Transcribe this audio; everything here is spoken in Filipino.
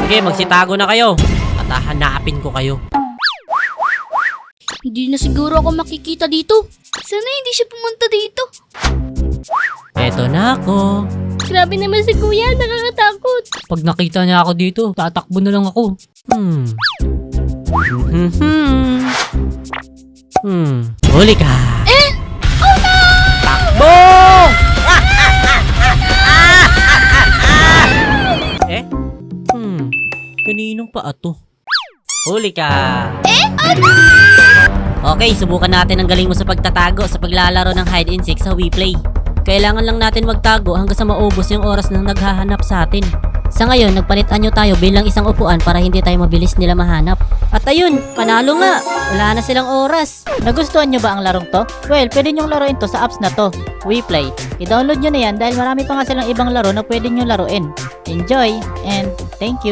Sige, magsitago na kayo. At hahanapin ko kayo. Hindi na siguro ako makikita dito. Sana hindi siya pumunta dito. Eto na ako. Grabe naman si kuya, nakakatakot. Pag nakita niya ako dito, tatakbo na lang ako. Huli ka. Oh no! Takbo! Kaninong pa ato? Huli ka. Okay, subukan natin ang galing mo sa pagtatago sa paglalaro ng hide and seek sa WePlay. Kailangan lang natin magtago hanggang sa maubos yung oras ng naghahanap sa atin. Sa ngayon, nagpalit-anyo tayo bilang isang upuan para hindi tayo mabilis nila mahanap. At ayun, panalo nga! Wala na silang oras. Nagustuhan nyo ba ang larong to? Well, pwede nyong laruin to sa apps na to, WePlay. I-download nyo na yan dahil marami pa nga silang ibang laro na pwede nyo laruin. Enjoy and thank you!